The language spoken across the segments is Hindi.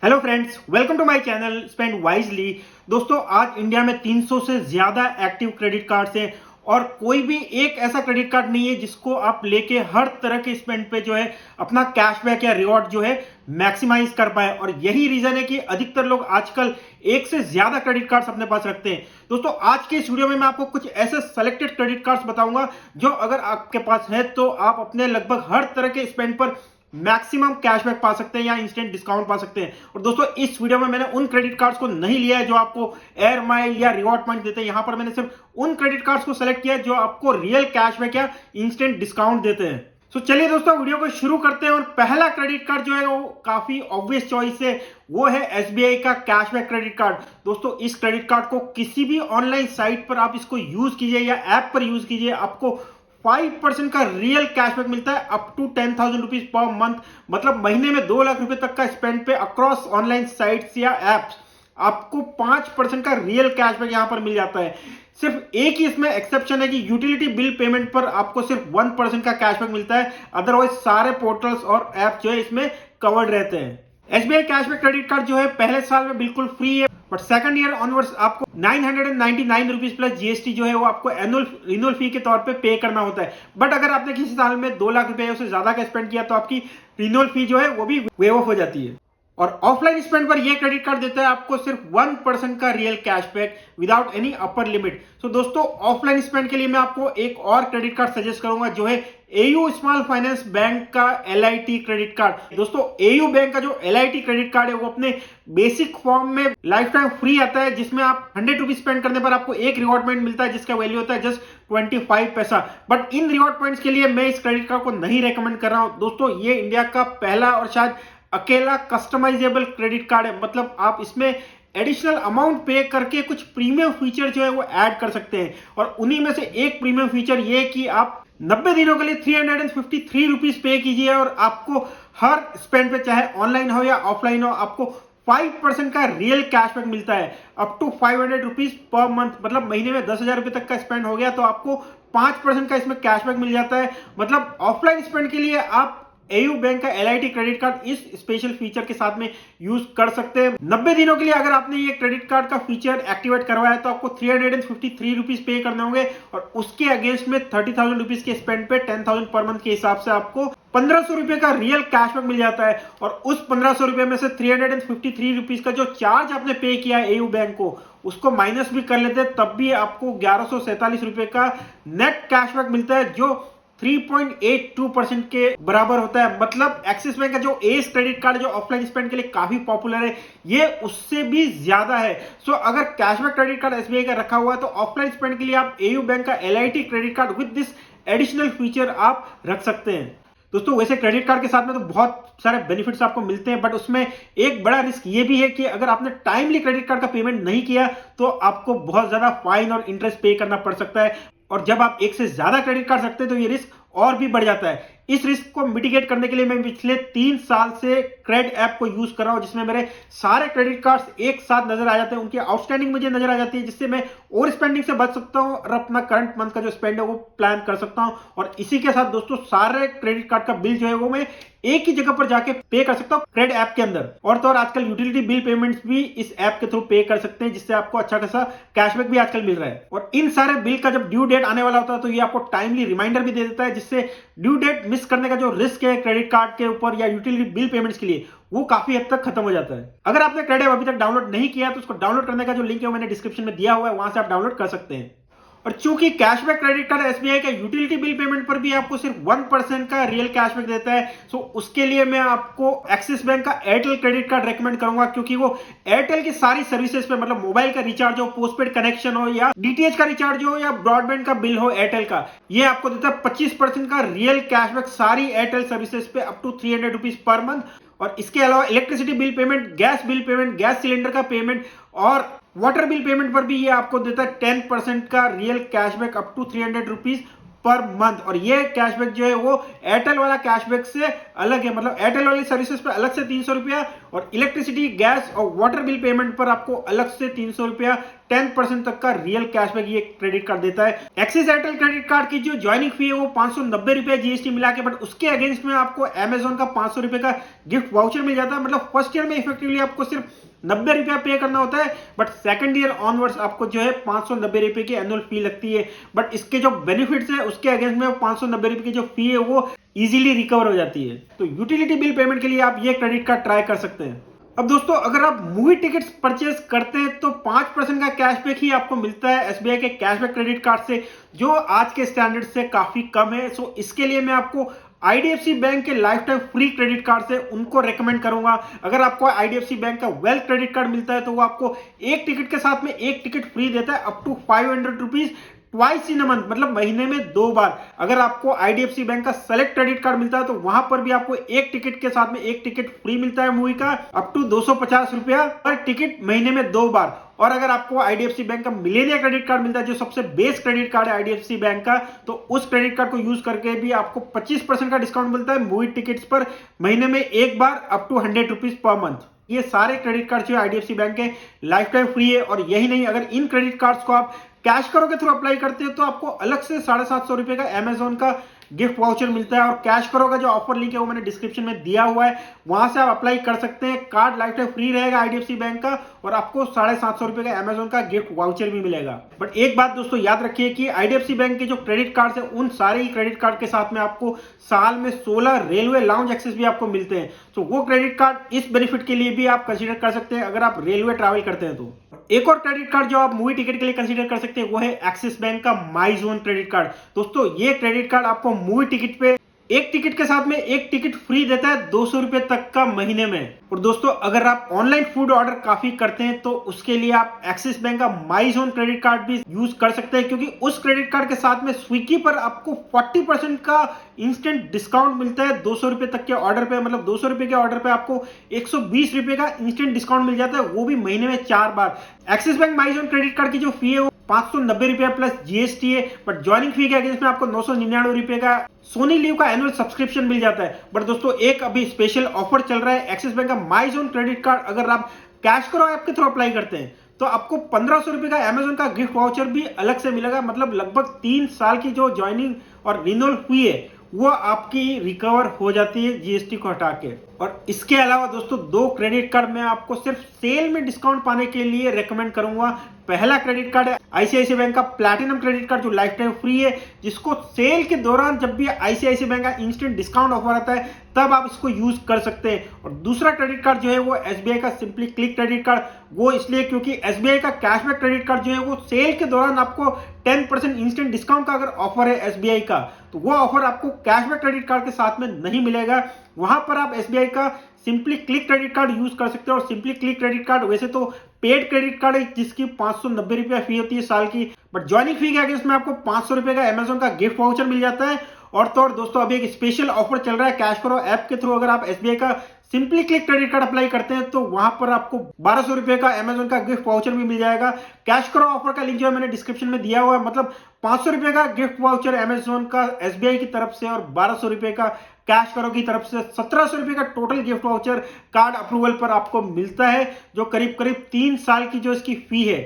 Hello friends, welcome to my channel spend wisely. दोस्तों, आज इंडिया में 300 से ज्यादा एक्टिव क्रेडिट कार्ड्स हैं और कोई भी एक ऐसा क्रेडिट कार्ड नहीं है जिसको आप लेके हर तरह के स्पेंड पे जो है अपना कैशबैक या रिवॉर्ड जो है मैक्सिमाइज कर पाए। और यही रीजन है कि अधिकतर लोग आजकल एक से ज्यादा क्रेडिट कार्ड्स अपने पास रखते हैं। दोस्तों, आज के इस वीडियो में मैं आपको कुछ ऐसे सेलेक्टेड क्रेडिट कार्ड्स बताऊंगा जो अगर आपके पास है तो आप अपने लगभग हर तरह के स्पेंड पर मैक्सिमम कैशबैक पा सकते हैं या इंस्टेंट डिस्काउंट पा सकते हैं। और दोस्तों, इस वीडियो में मैंने उन क्रेडिट कार्ड्स को नहीं लिया है जो आपको एयर माइल या रिवॉर्ड पॉइंट देते हैं। यहां पर मैंने सिर्फ उन क्रेडिट कार्ड्स को सेलेक्ट किया है जो आपको रियल कैशबैक या इंस्टेंट डिस्काउंट देते हैं। तो चलिए दोस्तों, वीडियो को शुरू करते हैं। और पहला क्रेडिट कार्ड जो है वो काफी ऑब्वियस चॉइस है, वो है एसबीआई का कैशबैक क्रेडिट कार्ड। दोस्तों, इस क्रेडिट कार्ड को किसी भी ऑनलाइन साइट पर आप इसको यूज कीजिए या ऐप पर यूज कीजिए, आपको 5% का रियल कैशबैक मिलता है up to 10,000 rupees per month. मतलब महीने में 2 लाख रुपए तक का स्पेंड पे अक्रॉस ऑनलाइन साइट्स या एप्स आपको 5% का रियल कैशबैक यहां पर मिल जाता है। सिर्फ एक ही इसमें एक्सेप्शन है कि यूटिलिटी बिल पेमेंट पर आपको सिर्फ 1% का कैशबैक मिलता है, अदरवाइज सारे पोर्टल्स और ऐप जो है इसमें कवर्ड रहते हैं। एसबीआई कैशबैक क्रेडिट कार्ड जो है पहले साल में बिल्कुल फ्री है, बट सेकंड ईयर ऑनवर्ड्स आपको 999 रुपीज प्लस जीएसटी जो है वो आपको एनुअल रिन्यूअल फी के तौर पे करना होता है। बट अगर आपने किसी साल में 2 लाख रुपए उससे ज्यादा का स्पेंड किया तो आपकी रिन्यूअल फी जो है वो भी वेव ऑफ हो जाती है। और ऑफलाइन स्पेंड पर यह क्रेडिट कार्ड देता है आपको सिर्फ 1% का real cashback without any upper limit. So दोस्तों, ऑफलाइन स्पेंड के लिए मैं आपको एक और क्रेडिट कार्ड सजेस्ट करूंगा जो है एयू स्मॉल फाइनेंस बैंक का एलआईटी क्रेडिट कार्ड। दोस्तों, एयू बैंक का जो एलआईटी क्रेडिट कार्ड है वो अपने बेसिक फॉर्म में लाइफ टाइम फ्री आता है, जिसमें आप 100 रुपीज स्पेंड करने पर आपको एक रिवॉर्ड पॉइंट मिलता है जिसका वैल्यू होता है जस्ट 25 पैसा। बट इन रिवॉर्ड पॉइंट्स के लिए मैं इस क्रेडिट कार्ड को नहीं रेकमेंड कर रहा हूं। दोस्तों, ये इंडिया का पहला और शायद अकेला कस्टमाइजेबल क्रेडिट कार्ड है। मतलब आप इसमें एडिशनल अमाउंट पे करके कुछ प्रीमियम फीचर जो है वो ऐड कर सकते हैं। और उन्हीं में से एक प्रीमियम फीचर ये कि आप 90 दिनों के लिए 353 रुपीज पे कीजिए और आपको हर स्पेंड पे, चाहे ऑनलाइन हो या ऑफलाइन हो, आपको 5% का रियल कैशबैक मिलता है up to 500 rupees per month. मतलब महीने में 10,000 रुपए तक का स्पेंड हो गया तो आपको 5% का इसमें कैशबैक मिल जाता है। मतलब ऑफलाइन स्पेंड के लिए आप एयू बैंक का एलआईटी क्रेडिट कार्ड इस स्पेशल फीचर के साथ में यूज कर सकते हैं। 90 दिनों के लिए अगर आपने ये क्रेडिट कार्ड का फीचर एक्टिवेट करवाया तो आपको 353 रुपीज पे करने होंगे और उसके अगेंस्ट में 30,000 रुपीज के स्पेंड पे 10,000 पर मंथ के हिसाब से आपको 1,500 रुपए का रियल कैशबैक मिल जाता है। और उस 1,500 रुपए में से 353 रुपीज का जो चार्ज आपने पे किया है एयू बैंक को, उसको माइनस भी कर लेते हैं तब भी आपको 1147 रुपए का नेट कैशबैक मिलता है, जो 3.82% के बराबर होता है। मतलब एक्सिस बैंक का जो एस क्रेडिट कार्ड जो ऑफलाइन स्पेंड के लिए काफी पॉपुलर है, ये उससे भी ज्यादा है। सो अगर कैशबैक क्रेडिट कार्ड एसबीआई का रखा हुआ है तो ऑफलाइन स्पेंड के लिए आप एयू बैंक का LIT credit card with this additional feature आप रख सकते हैं। दोस्तों, वैसे क्रेडिट कार्ड के साथ में तो बहुत सारे बेनिफिट्स आपको मिलते हैं, बट उसमें एक बड़ा रिस्क ये भी है कि अगर आपने टाइमली क्रेडिट कार्ड का पेमेंट नहीं किया तो आपको बहुत ज्यादा फाइन और इंटरेस्ट पे करना पड़ सकता है। और जब आप एक से ज्यादा क्रेडिट कार्ड रखते हैं तो ये रिस्क और भी बढ़ जाता है। इस रिस्क को मिटिगेट करने के लिए मैं पिछले 3 साल से क्रेड ऐप को यूज कर रहा हूं, जिसमें मेरे सारे क्रेडिट कार्ड्स एक साथ नजर आ जाते हैं, उनकी आउटस्टैंडिंग मुझे नजर आ जाती है, जिससे मैं ओवर स्पेंडिंग से बच सकता हूं और अपना करंट मंथ का जो स्पेंड है वो प्लान कर सकता हूं। और इसी के साथ दोस्तों, सारे क्रेडिट कार्ड का बिल जो है वो मैं एक ही जगह पर जाके पे कर सकता हूं क्रेड ऐप के अंदर। और तो और आजकल यूटिलिटी बिल पेमेंट्स भी इस ऐप के थ्रू पे कर सकते हैं, जिससे आपको अच्छा खासा कैशबैक भी आजकल मिल रहा है। और इन सारे बिल का जब ड्यू डेट आने वाला होता है तो ये आपको टाइमली रिमाइंडर भी दे देता है, जिससे ड्यू डेट मिस करने का जो रिस्क है क्रेडिट कार्ड के ऊपर या यूटिलिटी बिल पेमेंट्स के लिए, वो काफी हद तक खत्म हो जाता है। अगर आपने क्रेड ऐप अभी तक डाउनलोड नहीं किया तो उसको डाउनलोड करने का जो लिंक है वो मैंने डिस्क्रिप्शन में दिया हुआ है, वहां से आप डाउनलोड कर सकते हैं। और चूंकि कैशबैक क्रेडिट कार्ड एसबीआई का यूटिलिटी बिल पेमेंट पर भी आपको सिर्फ 1% का रियल कैशबैक देता है, सो उसके लिए मैं आपको एक्सिस बैंक का एयरटेल क्रेडिट कार्ड रेकमेंड करूंगा, क्योंकि वो एयरटेल की सारी सर्विसेज पे, मतलब मोबाइल का रिचार्ज हो, पोस्टपेड कनेक्शन हो या डीटीएच का रिचार्ज हो या ब्रॉडबैंड का बिल हो एयरटेल का, ये आपको देता है 25% का रियल कैशबैक सारी एयरटेल सर्विसेज पे up to 300 rupees per month. और इसके अलावा electricity bill payment, gas bill payment, gas cylinder का पेमेंट और वाटर बिल पेमेंट पर भी ये आपको देता है 10% का real cashback up to 300 rupees per month. और ये कैशबैक जो है वो एयरटेल वाला कैशबैक से अलग है। मतलब एयरटेल वाली सर्विसेज पर अलग से 300 रुपया और इलेक्ट्रिसिटी, गैस और वाटर बिल पेमेंट पर आपको अलग से 300 रुपया 10% तक का रियल कैशबैक ये क्रेडिट कार्ड देता है। एक्सिस एयरटेल क्रेडिट कार्ड की जो ज्वाइनिंग फी है वो 590 रुपए जीएसटी मिला के, बट उसके अगेंस्ट में आपको अमेजोन का 500 रुपए का गिफ्ट वाउचर मिल जाता है। मतलब फर्स्ट ईयर में इफेक्टिवली आपको सिर्फ 90 रुपया पे करना होता है, बट सेकंड ईयर ऑनवर्ड्स आपको जो है 590 रुपए की एनुअल फी लगती है। बट इसके जो बेनिफिट्स है उसके अगेंस्ट में 590 रुपए की जो फी है वो इजीली रिकवर हो जाती है। तो यूटिलिटी बिल पेमेंट के लिए आप ये क्रेडिट कार्ड ट्राई कर सकते हैं। अब दोस्तों अगर आप मूवी टिकट्स परचेज करते हैं तो 5% का कैशबैक ही आपको मिलता है एसबीआई के कैशबैक क्रेडिट कार्ड से, जो आज के स्टैंडर्ड से काफी कम है। सो इसके लिए मैं आपको आईडीएफसी बैंक के life time free credit card से उनको रेकमेंड करूंगा। अगर आपको आईडीएफसी बैंक का वेल्थ क्रेडिट कार्ड मिलता है तो वो आपको एक टिकट के साथ में एक टिकट फ्री देता है up to 500 rupees twice in a month, मतलब महीने में 2 बार। अगर आपको आईडीएफसी बैंक का सेलेक्ट क्रेडिट कार्ड मिलता है तो वहां पर भी आपको एक टिकट के साथ में एक टिकट फ्री मिलता है मूवी का अप टू 250 रुपया पर टिकट, महीने में 2 बार। और अगर आपको आईडीएफसी बैंक का मिलेनिया क्रेडिट कार्ड मिलता है जो सबसे बेस्ट क्रेडिट कार्ड है आईडीएफसी बैंक का, तो उस क्रेडिट कार्ड को यूज करके भी आपको 25% का डिस्काउंट मिलता है मूवी टिकट्स पर, महीने में एक बार up to 100 rupees per month. ये सारे क्रेडिट कार्ड जो है आईडीएफसी बैंक के लाइफ टाइम फ्री है। और यही नहीं, अगर इन क्रेडिट कार्ड्स को आप कैश करो के थ्रू अप्लाई करते हैं तो आपको अलग से 750 रुपए का अमेजोन का गिफ्ट वाउचर मिलता है। और कैश करो का जो ऑफर लिंक है वो मैंने डिस्क्रिप्शन में दिया हुआ है, वहां से आप अप्लाई कर सकते हैं। कार्ड लाइफ टाइम फ्री रहेगा आईडीएफसी बैंक का और आपको 750 रुपए का अमेजोन का गिफ्ट वाउचर भी मिलेगा। बट एक बात दोस्तों याद रखिए कि आईडीएफसी बैंक के जो क्रेडिट कार्ड है उन सारे ही क्रेडिट कार्ड के साथ में आपको साल में 16 रेलवे लाउंज एक्सेस भी आपको मिलते हैं। तो वो क्रेडिट कार्ड इस बेनिफिट के लिए भी आप कंसीडर कर सकते हैं अगर आप रेलवे ट्रैवल करते हैं तो। एक और क्रेडिट कार्ड जो आप मूवी टिकट के लिए कंसीडर कर सकते हैं वो है एक्सिस बैंक का माई जोन क्रेडिट कार्ड। दोस्तों ये क्रेडिट कार्ड आपको मूवी टिकट पे एक टिकट के साथ में एक टिकट फ्री देता है 200 रुपए तक का महीने में। और दोस्तों अगर आप ऑनलाइन फूड ऑर्डर काफी करते हैं तो उसके लिए आप एक्सिस बैंक का माई जोन क्रेडिट कार्ड भी यूज कर सकते हैं, क्योंकि उस क्रेडिट कार्ड के साथ में स्विगी पर आपको 40% का इंस्टेंट डिस्काउंट मिलता है 200 रुपए तक के ऑर्डर पे। मतलब 200 रुपए के ऑर्डर पे आपको 120 रुपए का इंस्टेंट डिस्काउंट मिल जाता है, वो भी महीने में 4 बार। Axis bank my zone credit card की जो फी है वो 590 रुपया प्लस जीएसटी है, बट ज्वाइनिंग फी के अगेंस्ट में आपको 999 रुपए का सोनी लिव का एनुअल सब्सक्रिप्शन मिल जाता है। बट दोस्तों एक अभी स्पेशल ऑफर चल रहा है, एक्सिस बैंक का माई जोन क्रेडिट कार्ड अगर आप कैश करो ऐप के थ्रू अप्लाई करते हैं तो आपको 1500 रुपए का अमेजोन का गिफ्ट वाउचर भी अलग से मिलेगा। मतलब लगभग 3 साल की जो ज्वाइनिंग और रिन्यूअल हुई है वो आपकी रिकवर हो जाती है जीएसटी को हटा के। और इसके अलावा दोस्तों 2 क्रेडिट कार्ड मैं आपको सिर्फ सेल में डिस्काउंट पाने के लिए रेकमेंड करूंगा। पहला क्रेडिट कार्ड है आईसीआईसीआई बैंक का प्लैटिनम क्रेडिट कार्ड जो लाइफ टाइम फ्री है, जिसको सेल के दौरान जब भी आईसीआईसीआई बैंक का इंस्टेंट डिस्काउंट ऑफर आता है तब आप इसको यूज कर सकते हैं। और दूसरा क्रेडिट कार्ड जो है वो एसबीआई का सिंपली क्लिक क्रेडिट कार्ड, वो इसलिए क्योंकि एसबीआई का कैशबैक क्रेडिट कार्ड जो है वो सेल के दौरान आपको 10% इंस्टेंट डिस्काउंट का अगर ऑफर है एसबीआई का तो वो ऑफर आपको कैशबैक क्रेडिट कार्ड के साथ में नहीं मिलेगा। वहां पर आप एसबीआई का simply click credit card use कर सकते हो। और सिंपली क्लिक क्रेडिट कार्ड वैसे तो पेड क्रेडिट कार्ड है जिसकी 590 रुपया फी होती है साल की, बट ज्वाइनिंग फी के अगेंस्ट में आपको 500 रुपए का अमेजोन का गिफ्ट वाउचर मिल जाता है। और तो और दोस्तों अभी एक स्पेशल ऑफर चल रहा है, कैश करो ऐप के थ्रू अगर आप एसबीआई का simply click credit card apply करते हैं तो वहां पर आपको 1200 रुपए का अमेजोन का गिफ्ट वाउचर भी मिल जाएगा। कैश करो ऑफर का लिंक जो है मैंने डिस्क्रिप्शन में दिया हुआ है। मतलब 500 रुपए का गिफ्ट वाउचर अमेजोन का एसबीआई की तरफ से और 1200 रुपए का कैश करो की तरफ से 1700 रुपए का total gift voucher card approval पर आपको मिलता है, जो करीब करीब 3 साल की जो इसकी फी है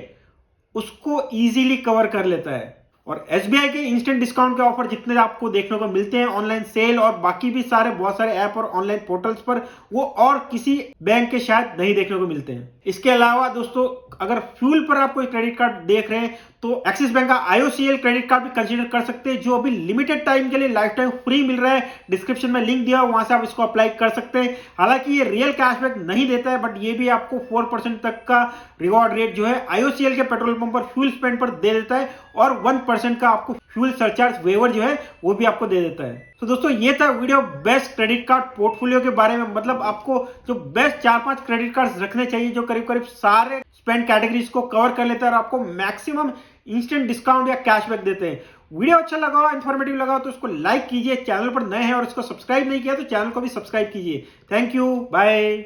उसको इजीली कवर कर लेता है। और एसबीआई के इंस्टेंट डिस्काउंट के ऑफर जितने आपको देखने को मिलते हैं ऑनलाइन सेल और बाकी भी सारे बहुत सारे ऐप और ऑनलाइन पोर्टल्स पर, वो और किसी बैंक के शायद नहीं देखने को मिलते हैं। इसके अलावा दोस्तों अगर फ्यूल पर आप कोई क्रेडिट कार्ड देख रहे हैं तो एक्सिस बैंक का आईओसीएल क्रेडिट कार्ड भी कंसीडर कर सकते हैं, जो अभी लिमिटेड टाइम के लिए लाइफ टाइम फ्री मिल रहा है। डिस्क्रिप्शन में लिंक दिया, वहां से आप इसको अप्लाई कर सकते हैं। हालांकि ये रियल कैशबैक नहीं देता है, बट ये भी आपको 4% तक का रिवॉर्ड रेट जो है आईओसीएल के पेट्रोल पंप पर फ्यूल स्पेंड पर दे देता है और 1% का आपको फ्यूल सरचार्ज वेवर जो है वो भी आपको दे देता है। तो दोस्तों ये था video best credit card portfolio के बारे में। मतलब आपको जो बेस्ट 4-5 क्रेडिट कार्ड रखने चाहिए जो करीब करीब सारे स्पेंड कैटेगरीज को कवर कर लेते हैं और आपको मैक्सिमम इंस्टेंट डिस्काउंट या कैशबैक देते हैं। वीडियो अच्छा लगा, इंफॉर्मेटिव लगा तो इसको लाइक कीजिए, चैनल पर नए हैं और इसको सब्सक्राइब नहीं किया तो चैनल को भी सब्सक्राइब कीजिए। Thank you, bye.